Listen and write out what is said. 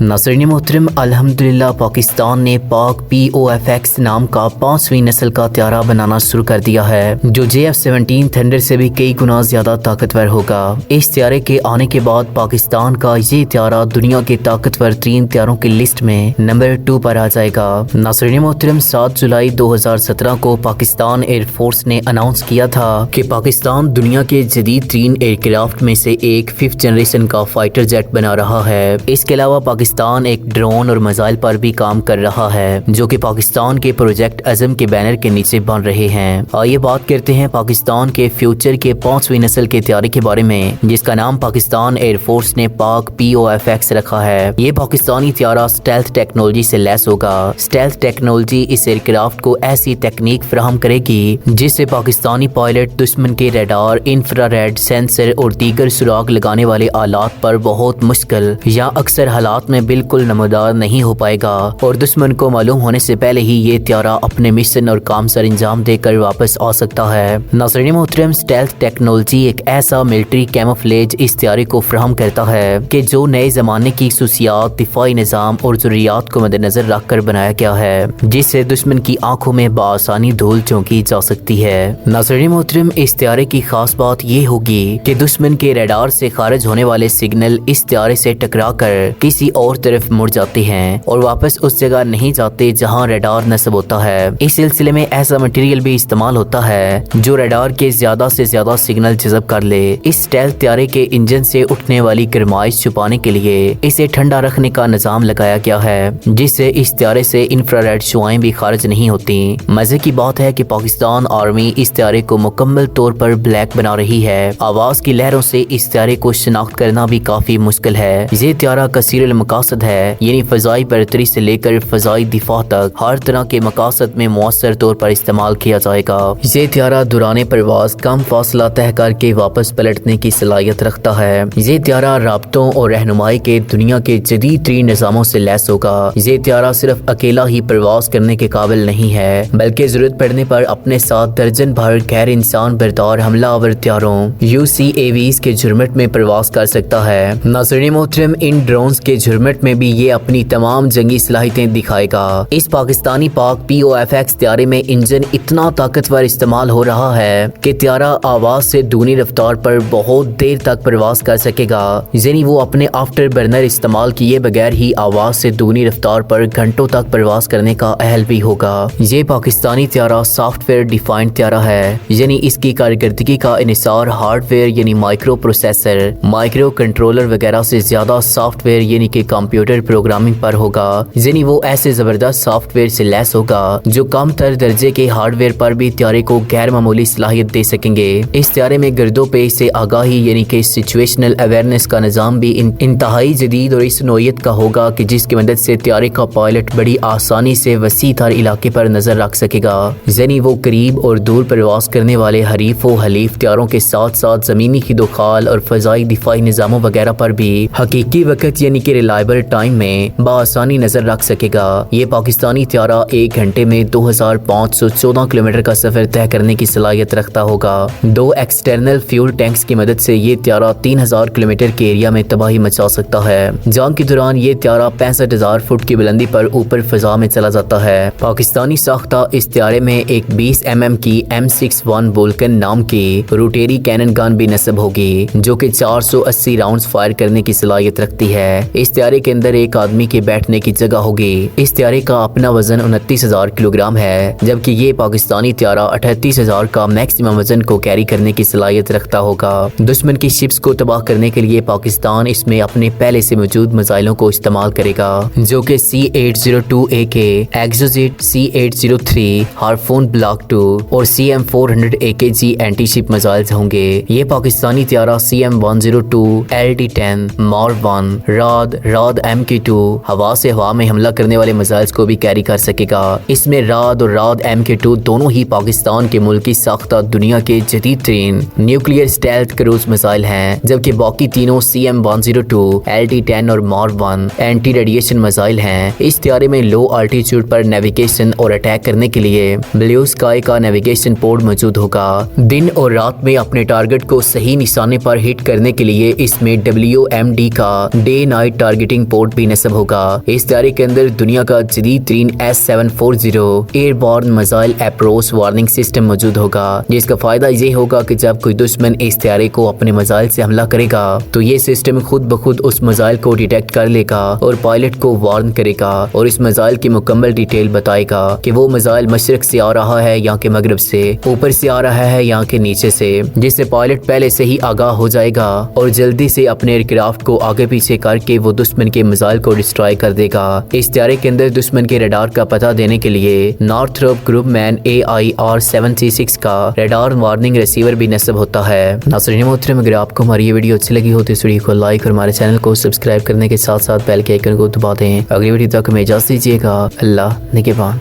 नाज़रीन मोहतरम, अल्हम्दुलिल्लाह पाकिस्तान ने पाक POFX नाम का 5वीं नस्ल का त्यारा बनाना शुरू कर दिया है, जो JF-17 थंडर से भी कई गुना ज्यादा ताकतवर होगा। इस त्यारे के आने के बाद पाकिस्तान का ये त्यारा दुनिया के ताकतवर 3 त्यारों की लिस्ट में नंबर 2 पर आ जाएगा। नाज़रीन मोहतरम, 7 जुलाई 2017 को पाकिस्तान एयरफोर्स ने अनाउंस किया था कि पाकिस्तान दुनिया के जदीद 3 एयरक्राफ्ट में से एक 5th जनरेशन का फाइटर जेट बना रहा है। इसके अलावा पाकिस्तान एक ड्रोन और मिसाइल पर भी काम कर रहा है, जो कि पाकिस्तान के प्रोजेक्ट अज़म के बैनर के नीचे बन रहे हैं। आइए बात करते हैं पाकिस्तान के फ्यूचर के 5वीं नस्ल के त्यारे के बारे में, जिसका नाम पाकिस्तान एयरफोर्स ने पाक POFX रखा है। ये पाकिस्तानी त्यारा स्टेल्थ टेक्नोलॉजी से लैस होगा। स्टेल्थ टेक्नोलॉजी इस एयरक्राफ्ट को ऐसी तकनीक फराहम करेगी जिससे पाकिस्तानी पायलट दुश्मन के रडार, इंफ्रारेड सेंसर और दीगर सुराग लगाने वाले आलात पर बहुत मुश्किल या अक्सर हालात में बिल्कुल नमदार नहीं हो पाएगा और दुश्मन को मालूम होने से पहले ही ये त्यारा अपने मिशन और काम सर अंजाम देकर वापस आ सकता है। नाज़रीन मोहतरम, स्टेल्थ टेक्नोलॉजी एक ऐसा मिलिट्री कैमोफ्लेज इस त्यारे को फराहम करता है कि जो नए जमाने की खसूसियात, दिफाई निज़ाम और ज़रूरियात को मद्देनजर रख कर बनाया गया है, जिससे दुश्मन की आंखों में बआसानी धूल झोंकी जा सकती है। नाज़रीन मोहतरम, इस त्यारे की खास बात ये होगी कि दुश्मन के रडार से खारिज होने वाले सिग्नल इस त्यारे से टकरा कर किसी और तरफ मुड़ जाते हैं और वापस उस जगह नहीं जाते जहां रडार नस्ब होता है। इस सिलसिले में ऐसा मटेरियल भी इस्तेमाल होता है जो रडार के ज्यादा से ज्यादा सिग्नल जज़ब कर ले। इस स्टेल्थ त्यारे के इंजन से उठने वाली गर्माइश छुपाने के लिए इसे ठंडा रखने का निजाम लगाया गया है, जिससे इस त्यारे से इंफ्रारेड शुआएं भी खारिज नहीं होती। मजे की बात है कि पाकिस्तान आर्मी इस त्यारे को मुकम्मल तौर पर ब्लैक बना रही है। आवाज की लहरों से इस त्यारे को शिनाख्त करना भी काफी मुश्किल है। ये त्यारा कसीरुल मकासद है, यानी फजाई बरतरी से लेकर फजाई दिफा तक हर तरह के मकासद में मुअस्सर तौर पर इस्तेमाल किया जाएगा। ये त्यारा दुराने परवाज कम फासला तय करके वापस पलटने की सलाहियत रखता है। ये त्यारा राब्तों और रहनुमाई के दुनिया के जदीद तरीन निज़ामों से लैस होगा। ये त्यारा सिर्फ अकेला ही परवाज करने के काबिल नहीं है, बल्कि जरूरत पड़ने पर अपने साथ दर्जन भर गैर इंसान बरदार हमलावर त्यारों UCAVs के झुरमुट में परवाज कर सकता है। नाज़रीन मोहतरम, इन ड्रोन्स के झुरमुट में भी ये अपनी तमाम जंगी सलाहियतें दिखाएगा। इस पाकिस्तानी पाक POFX त्यारे में इंजन इतना ताकतवर इस्तेमाल हो रहा है कि त्यारा आवाज से दूनी रफ्तार पर बहुत देर तक परवाज कर सकेगा, यानी वो अपने आफ्टर बर्नर इस्तेमाल किए बगैर ही आवाज से दूनी रफ्तार पर घंटों तक परवाज करने का अहल भी होगा। ये पाकिस्तानी त्यारा सॉफ्टवेयर डिफाइंड त्यारा है, यानी इसकी कारकर्दगी का इन्हिसार हार्डवेयर यानी माइक्रो प्रोसेसर, माइक्रो कंट्रोलर वगैरह से ज्यादा सॉफ्टवेयर यानी कि कंप्यूटर प्रोग्रामिंग पर होगा। यानी वो ऐसे जबरदस्त सॉफ्टवेयर से लैस होगा जो कम तर दर्जे के हार्डवेयर पर भी त्यारे को गैर मामूली सलाहियत दे सकेंगे। इस त्यारे में गर्दो पेश से आगाही यानी कि सिचुएशनल अवेयरनेस का निजाम भी इंतहाई जदीद और इस नोयत का होगा कि जिसकी मदद से त्यारे का पायलट बड़ी आसानी से वसी तर इलाके पर नजर रख सकेगा। यानी वो करीब और दूर परवास करने वाले हरीफ व हलीफ त्यारों के साथ साथ जमीनी खिदोखाल और फजाई दिफाई निजामों वगैरह पर भी हकीकी वक्त यानी कि रिलायबल टाइम में बआसानी नजर रख सकेगा। ये पाकिस्तानी त्यारा 1 घंटे में 2514 किलोमीटर का सफर तय करने की सलाहियत रखता होगा। 2 एक्सटर्नल फ्यूल टैंक्स की मदद से ये त्यारा 3000 किलोमीटर के एरिया में तबाही मचा सकता है। जंग के दौरान ये त्यारा 65,000 फुट की बुलंदी पर ऊपर फिजा में चला जाता है। पाकिस्तानी साख्ता इस त्यारे में एक 20 mm की M61 वोल्कन नाम की रोटेरी कैनन गन भी नस्ब होगी, जो कि 480 राउंड्स फायर करने की सलाहियत रखती है। इस त्यारे के अंदर एक आदमी के बैठने की जगह होगी। इस त्यारे का अपना वजन 29,000 किलोग्राम है, जबकि ये पाकिस्तानी त्यारा 38,000 का मैक्सिमम वजन को कैरी करने की सलाहियत रखता होगा। दुश्मन की शिप्स को तबाह करने के लिए पाकिस्तान इसमें अपने पहले से मौजूद मिसाइलों को इस्तेमाल करेगा, जो कि C802AK, एक्सोजेट C803, हार्पून ब्लॉक 2 और CM400AKG एंटी शिप मिसाइल्स होंगे। ये Pakistani त्यारा CM102, LD-10, MOR-1, राद MK2 हवा से हवा में हमला करने वाले मिसाइल्स को भी कैरी कर सकेगा। इसमें राद और राद MK2 दोनों ही पाकिस्तान के मुल्की साख्ता दुनिया के जदीद तरीन न्यूक्लियर स्टेल्थ क्रूज मिसाइल हैं, जबकि बाकी तीनों CM102, LD-10 और MOR-1 एंटी रेडिएशन मिसाइल हैं। इस त्यारे में लो अल्टीट्यूड पर नेविगेशन और अटैक करने के लिए ब्लू स्काई का नेविगेशन पोर्ट मौजूद होगा। दिन और रात में अपने टारगेट को सही निशाने पर हिट करने के लिए इसमें WMD का day night target communicating port भी नस्ब होगा। इस तैयारे के अंदर दुनिया का जदीद तरीन S740 airborne missile approach warning system मौजूद होगा, जिसका फायदा ये होगा कि जब कोई दुश्मन इस तैयारे को अपने मिसाइल से हमला करेगा तो ये सिस्टम खुद ब खुद उस मिसाइल को डिटेक्ट कर लेगा और पायलट को वार्न करेगा और इस मिसाइल की मुकम्मल डिटेल बताएगा कि वो मिसाइल मशरक से आ रहा है या के मगरब से, ऊपर से आ रहा है या के नीचे से, जिससे पायलट पहले से ही आगाह हो जाएगा और जल्दी से अपने एयरक्राफ्ट को आगे पीछे करके वो दुश्मन के मिसाइल को डिस्ट्रॉय कर देगा। इस तैयारे के अंदर दुश्मन के रडार का पता देने के लिए नॉर्थरोप ग्रुपमैन AIR-76 का रडार वार्निंग रिसीवर भी नस्ब होता है। नाज़रीन मोहतरम, अगर आपको हमारी ये वीडियो अच्छी लगी हो तो इस वीडियो को लाइक और हमारे चैनल को सब्सक्राइब करने के साथ साथ बेल के आइकन को दबा दें। अगली वीडियो तक हमें इजाज़त दीजिएगा। अल्लाह निगहबान।